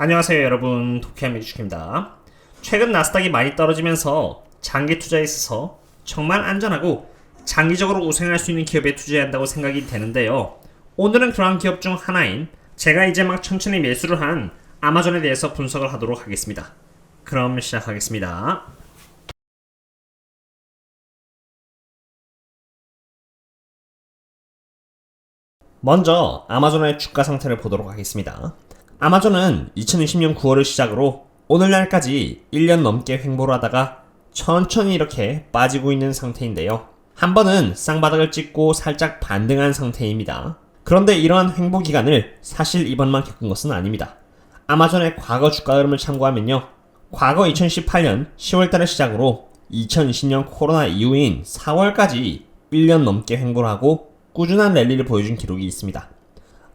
안녕하세요 여러분, 도쿄함의주식입니다. 최근 나스닥이 많이 떨어지면서 장기 투자에 있어서 정말 안전하고 장기적으로 우승할 수 있는 기업에 투자해야 한다고 생각이 되는데요. 오늘은 그러한 기업 중 하나인 제가 이제 막 천천히 매수를 한 아마존에 대해서 분석을 하도록 하겠습니다. 그럼 시작하겠습니다. 먼저 아마존의 주가 상태를 보도록 하겠습니다. 아마존은 2020년 9월을 시작으로 오늘날까지 1년 넘게 횡보를 하다가 천천히 이렇게 빠지고 있는 상태인데요. 한 번은 쌍바닥을 찍고 살짝 반등한 상태입니다. 그런데 이러한 횡보 기간을 사실 이번만 겪은 것은 아닙니다. 아마존의 과거 주가 흐름을 참고하면요. 과거 2018년 10월달을 시작으로 2020년 코로나 이후인 4월까지 1년 넘게 횡보를 하고 꾸준한 랠리를 보여준 기록이 있습니다.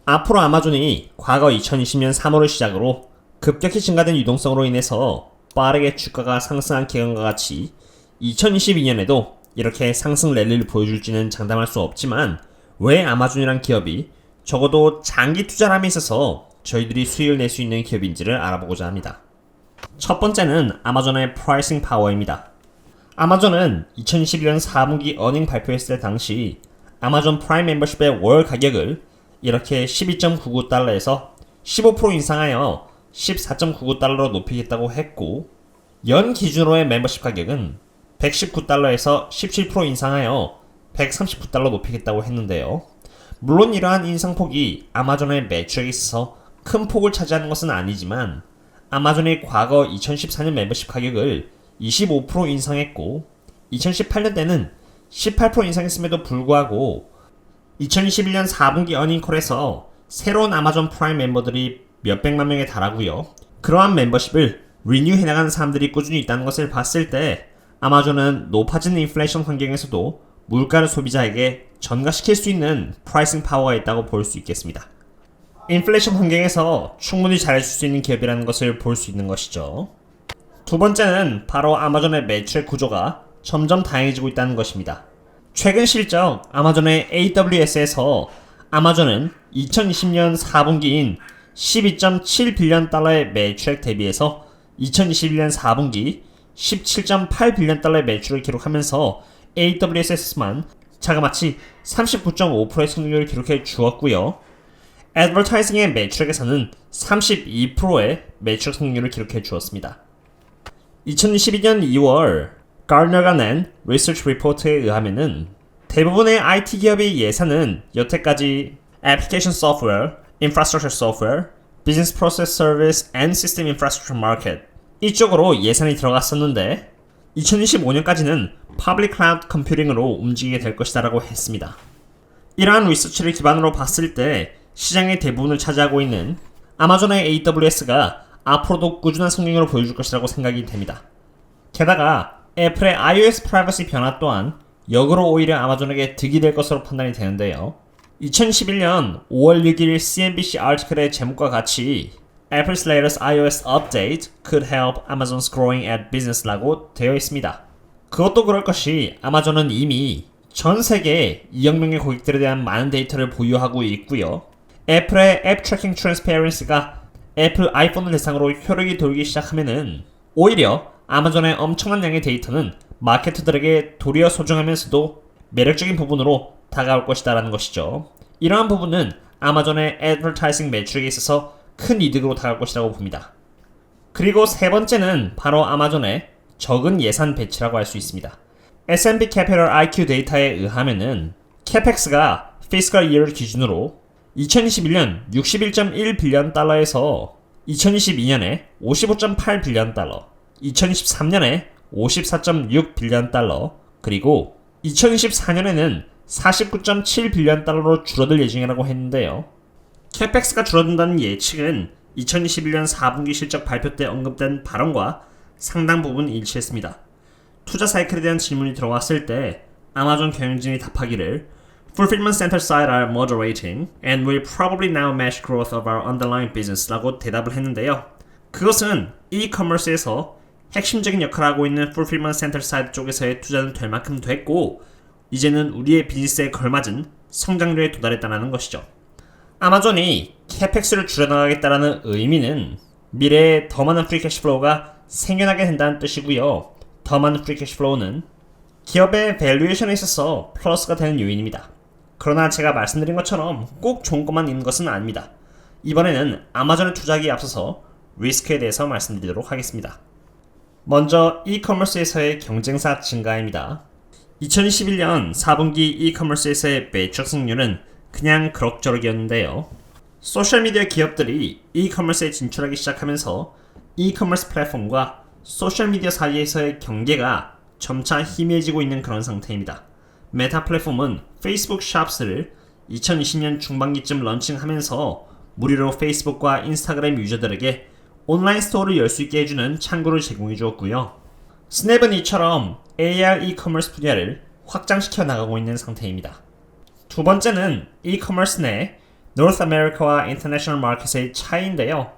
앞으로 아마존이 과거 2020년 3월을 시작으로 급격히 증가된 유동성으로 인해서 빠르게 주가가 상승한 기간과 같이 2022년에도 이렇게 상승 랠리를 보여줄지는 장담할 수 없지만, 왜 아마존이란 기업이 적어도 장기 투자람에 있어서 저희들이 수익을 낼 수 있는 기업인지를 알아보고자 합니다. 첫 번째는 아마존의 프라이싱 파워입니다. 아마존은 2021년 4분기 어닝 발표했을 당시 아마존 프라임 멤버십의 월 가격을 이렇게 12.99달러에서 15% 인상하여 14.99달러로 높이겠다고 했고, 연 기준으로의 멤버십 가격은 119달러에서 17% 인상하여 139달러 높이겠다고 했는데요. 물론 이러한 인상폭이 아마존의 매출에 있어서 큰 폭을 차지하는 것은 아니지만, 아마존이 과거 2014년 멤버십 가격을 25% 인상했고 2018년 때는 18% 인상했음에도 불구하고 2021년 4분기 어닝콜에서 새로운 아마존 프라임 멤버들이 몇백만 명에 달하고요. 그러한 멤버십을 리뉴해나가는 사람들이 꾸준히 있다는 것을 봤을 때 아마존은 높아지는 인플레이션 환경에서도 물가를 소비자에게 전가시킬 수 있는 프라이싱 파워가 있다고 볼 수 있겠습니다. 인플레이션 환경에서 충분히 잘해줄 수 있는 기업이라는 것을 볼 수 있는 것이죠. 두 번째는 바로 아마존의 매출의 구조가 점점 다양해지고 있다는 것입니다. 최근 실적 아마존의 AWS에서 아마존은 2020년 4분기인 12.7빌리언 달러의 매출액 대비해서 2021년 4분기 17.8빌리언 달러의 매출을 기록하면서 AWS에서만 자그마치 39.5%의 성장률을 기록해 주었고요. 애드버타이징의 매출액에서는 32%의 매출 성장률을 기록해 주었습니다. 2012년 2월 가르너가 낸 리서치 리포트에 의하면은 대부분의 IT 기업의 예산은 여태까지 Application Software, Infrastructure Software, Business Process Service and System Infrastructure Market 이쪽으로 예산이 들어갔었는데 2025년까지는 Public Cloud Computing으로 움직이게 될 것이다 라고 했습니다. 이러한 리서치를 기반으로 봤을 때 시장의 대부분을 차지하고 있는 아마존의 AWS가 앞으로도 꾸준한 성장률을 보여줄 것이라고 생각이 됩니다. 게다가 애플의 iOS 프라이버시 변화 또한 역으로 오히려 아마존에게 득이 될 것으로 판단이 되는데요. 2011년 5월 6일 CNBC 아티클의 제목과 같이 Apple's latest iOS update could help Amazon's growing ad business라고 되어 있습니다. 그것도 그럴 것이 아마존은 이미 전 세계 2억 명의 고객들에 대한 많은 데이터를 보유하고 있고요. 애플의 앱 트래킹 트랜스페런시가 애플 아이폰을 대상으로 효력이 돌기 시작하면은 오히려 아마존의 엄청난 양의 데이터는 마케터들에게 도리어 소중하면서도 매력적인 부분으로 다가올 것이다 라는 것이죠. 이러한 부분은 아마존의 애드버타이징 매출에 있어서 큰 이득으로 다가올 것이라고 봅니다. 그리고 세 번째는 바로 아마존의 적은 예산 배치라고 할 수 있습니다. S&P Capital IQ 데이터에 의하면은 CapEx가 피스컬 이어를 기준으로 2021년 61.1빌리언 달러에서 2022년에 55.8빌리언 달러, 2023년에 54.6빌리언 달러, 그리고 2024년에는 49.7빌리언 달러로 줄어들 예정이라고 했는데요. 캐펙스가 줄어든다는 예측은 2021년 4분기 실적 발표 때 언급된 발언과 상당 부분 일치했습니다. 투자 사이클에 대한 질문이 들어왔을 때 아마존 경영진이 답하기를 Fulfillment center side are moderating and will probably now match growth of our underlying business 라고 대답을 했는데요. 그것은 e-commerce에서 핵심적인 역할을 하고 있는 Fulfillment center side 쪽에서의 투자는 될 만큼 됐고 이제는 우리의 비즈니스에 걸맞은 성장률에 도달했다는 것이죠. 아마존이 캐펙스를 줄여나가겠다는 의미는 미래에 더 많은 프리 캐시플로우가 생겨나게 된다는 뜻이고요. 더 많은 프리 캐시플로우는 기업의 밸류에이션에 있어서 플러스가 되는 요인입니다. 그러나 제가 말씀드린 것처럼 꼭 좋은 것만 있는 것은 아닙니다. 이번에는 아마존에 투자하기에 앞서서 리스크에 대해서 말씀드리도록 하겠습니다. 먼저 이커머스에서의 경쟁사 증가입니다. 2021년 4분기 이커머스에서의 매출 승률은 그냥 그럭저럭이었는데요. 소셜미디어 기업들이 이커머스에 진출하기 시작하면서 이커머스 플랫폼과 소셜미디어 사이에서의 경계가 점차 희미해지고 있는 그런 상태입니다. 메타 플랫폼은 페이스북 샵스를 2020년 중반기쯤 런칭하면서 무료로 페이스북과 인스타그램 유저들에게 온라인 스토어를 열 수 있게 해주는 창구를 제공해 주었고요. 스냅은 이처럼 AR 이커머스 분야를 확장시켜 나가고 있는 상태입니다. 두 번째는 이커머스 내 노스 아메리카와 인터내셔널 마켓의 차이인데요.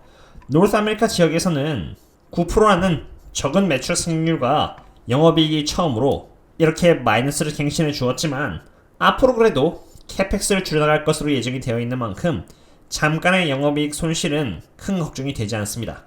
노스 아메리카 지역에서는 9%라는 적은 매출 승률과 영업이익이 처음으로 이렇게 마이너스를 갱신해 주었지만 앞으로 그래도 캐펙스를 줄여나갈 것으로 예정이 되어 있는 만큼 잠깐의 영업이익 손실은 큰 걱정이 되지 않습니다.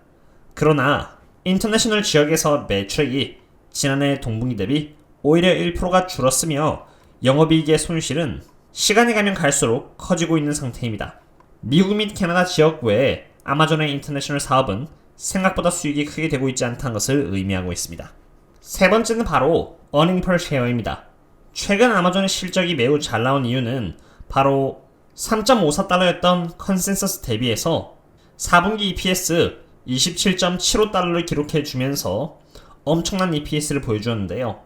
그러나 인터내셔널 지역에서 매출액이 지난해 동분기 대비 오히려 1%가 줄었으며 영업이익의 손실은 시간이 가면 갈수록 커지고 있는 상태입니다. 미국 및 캐나다 지역 외에 아마존의 인터내셔널 사업은 생각보다 수익이 크게 되고 있지 않다는 것을 의미하고 있습니다. 세 번째는 바로 earning per share입니다. 최근 아마존의 실적이 매우 잘 나온 이유는 바로 3.54달러였던 컨센서스 대비해서 4분기 EPS 27.75달러를 기록해주면서 엄청난 EPS를 보여주었는데요.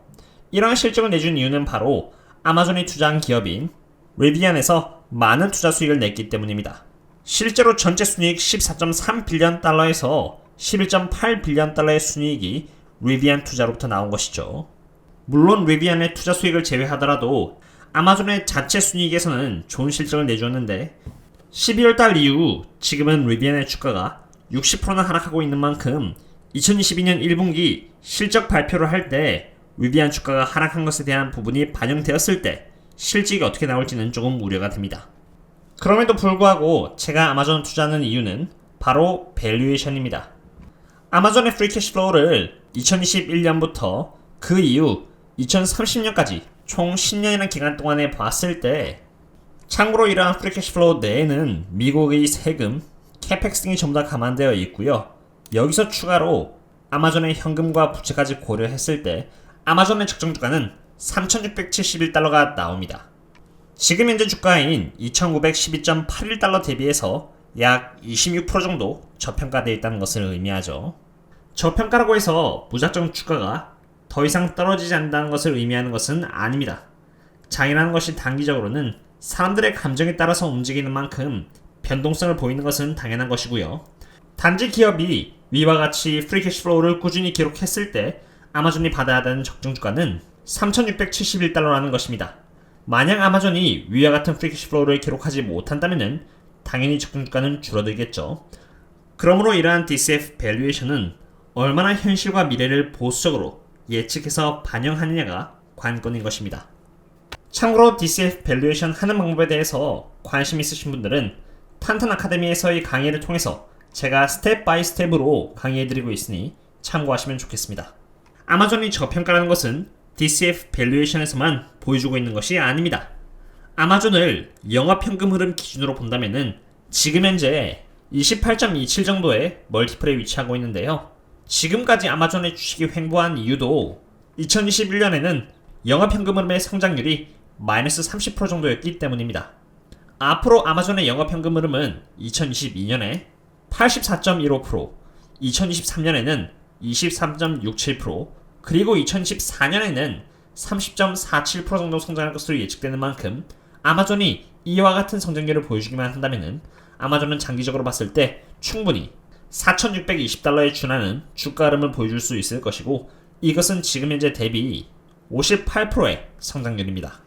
이러한 실적을 내준 이유는 바로 아마존이 투자한 기업인 리비안에서 많은 투자 수익을 냈기 때문입니다. 실제로 전체 순이익 14.3빌리언 달러에서 11.8빌리언 달러의 순이익이 리비안 투자로부터 나온 것이죠. 물론 리비안의 투자 수익을 제외하더라도 아마존의 자체 순이익에서는 좋은 실적을 내주었는데 12월달 이후 지금은 리비안의 주가가 60%나 하락하고 있는 만큼 2022년 1분기 실적 발표를 할 때 리비안 주가가 하락한 것에 대한 부분이 반영되었을 때 실적이 어떻게 나올지는 조금 우려가 됩니다. 그럼에도 불구하고 제가 아마존 투자하는 이유는 바로 밸류에이션입니다. 아마존의 프리 캐시플로우를 2021년부터 그 이후 2030년까지 총 10년이라는 기간 동안에 봤을 때 참고로 이러한 프리 캐시플로우 내에는 미국의 세금, 캐펙스 등이 전부 다 감안되어 있고요. 여기서 추가로 아마존의 현금과 부채까지 고려했을 때 아마존의 적정 주가는 3,671달러가 나옵니다. 지금 현재 주가인 2,912.81달러 대비해서 약 26% 정도 저평가되어 있다는 것을 의미하죠. 저평가라고 해서 무작정 주가가 더 이상 떨어지지 않는다는 것을 의미하는 것은 아닙니다. 장이라는 것이 단기적으로는 사람들의 감정에 따라서 움직이는 만큼 변동성을 보이는 것은 당연한 것이고요. 단지 기업이 위와 같이 프리 캐시플로우를 꾸준히 기록했을 때 아마존이 받아야 하는 적정 주가는 3,671달러라는 것입니다. 만약 아마존이 위와 같은 프리 캐시플로우를 기록하지 못한다면 당연히 적정 주가는 줄어들겠죠. 그러므로 이러한 DCF 밸류에이션은 얼마나 현실과 미래를 보수적으로 예측해서 반영하느냐가 관건인 것입니다. 참고로 DCF 밸류에이션 하는 방법에 대해서 관심 있으신 분들은 탄탄 아카데미에서의 강의를 통해서 제가 스텝 바이 스텝으로 강의해드리고 있으니 참고하시면 좋겠습니다. 아마존이 저평가라는 것은 DCF 밸류에이션에서만 보여주고 있는 것이 아닙니다. 아마존을 영업현금 흐름 기준으로 본다면은 지금 현재 28.27 정도의 멀티플에 위치하고 있는데요. 지금까지 아마존의 주식이 횡보한 이유도 2021년에는 영업현금 흐름의 성장률이 마이너스 30% 정도였기 때문입니다. 앞으로 아마존의 영업현금 흐름은 2022년에 84.15%, 2023년에는 23.67%, 그리고 2024년에는 30.47% 정도 성장할 것으로 예측되는 만큼 아마존이 이와 같은 성장률을 보여주기만 한다면 아마존은 장기적으로 봤을 때 충분히 4,620달러에 준하는 주가 흐름을 보여줄 수 있을 것이고 이것은 지금 현재 대비 58%의 성장률입니다.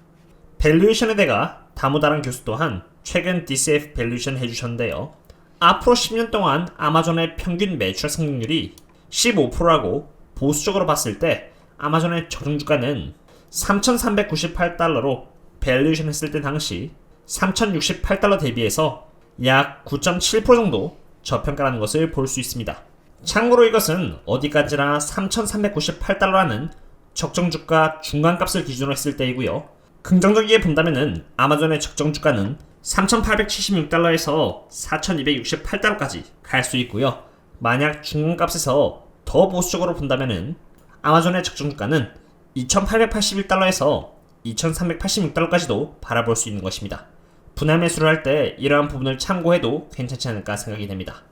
밸류에이션에 대가 다무다란 교수 또한 최근 DCF 밸류에이션 해주셨는데요. 앞으로 10년 동안 아마존의 평균 매출 성장률이 15%라고 보수적으로 봤을 때 아마존의 적정주가는 3,398달러로 밸류에이션 했을 때 당시 3,068달러 대비해서 약 9.7% 정도 저평가라는 것을 볼 수 있습니다. 참고로 이것은 어디까지나 3,398달러라는 적정 주가 중간값을 기준으로 했을 때이고요. 긍정적이게 본다면은 아마존의 적정 주가는 3,876달러에서 4,268달러까지 갈 수 있고요. 만약 중간값에서 더 보수적으로 본다면은 아마존의 적정 주가는 2,881달러에서 2,386달러까지도 바라볼 수 있는 것입니다. 분할 매수를 할 때 이러한 부분을 참고해도 괜찮지 않을까 생각이 됩니다.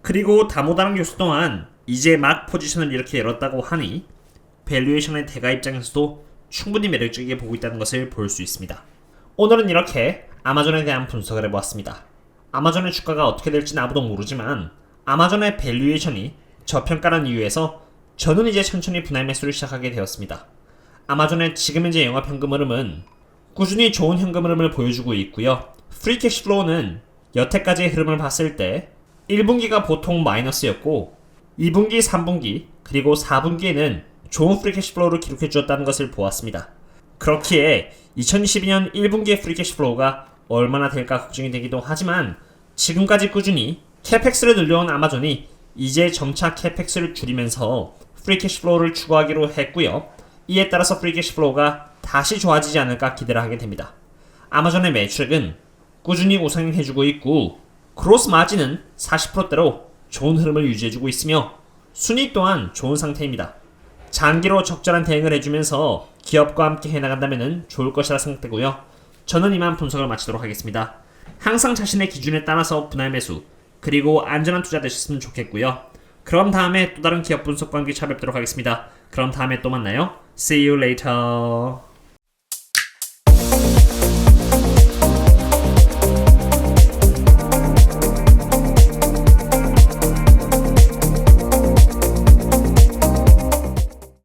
그리고 다모다란 교수 또한 이제 막 포지션을 이렇게 열었다고 하니 밸류에이션의 대가 입장에서도 충분히 매력적이게 보고 있다는 것을 볼 수 있습니다. 오늘은 이렇게 아마존에 대한 분석을 해보았습니다. 아마존의 주가가 어떻게 될지는 아무도 모르지만 아마존의 밸류에이션이 저평가라는 이유에서 저는 이제 천천히 분할 매수를 시작하게 되었습니다. 아마존의 지금 현재 영업 현금 흐름은 꾸준히 좋은 현금 흐름을 보여주고 있고요. 프리 캐시 플로우는 여태까지의 흐름을 봤을 때 1분기가 보통 마이너스였고 2분기, 3분기, 그리고 4분기에는 좋은 프리 캐시 플로우를 기록해 주었다는 것을 보았습니다. 그렇기에 2022년 1분기의 프리 캐시 플로우가 얼마나 될까 걱정이 되기도 하지만 지금까지 꾸준히 캐펙스를 늘려온 아마존이 이제 점차 캐펙스를 줄이면서 프리 캐시 플로우를 추구하기로 했고요. 이에 따라서 프리 캐시 플로우가 다시 좋아지지 않을까 기대를 하게 됩니다. 아마존의 매출액은 꾸준히 우상향해주고 있고 그로스 마진은 40%대로 좋은 흐름을 유지해주고 있으며 순이익 또한 좋은 상태입니다. 장기로 적절한 대응을 해주면서 기업과 함께 해나간다면 좋을 것이라 생각되고요. 저는 이만 분석을 마치도록 하겠습니다. 항상 자신의 기준에 따라서 분할 매수 그리고 안전한 투자 되셨으면 좋겠고요. 그럼 다음에 또 다른 기업 분석과 함께 찾아뵙도록 하겠습니다. 그럼 다음에 또 만나요. See you later.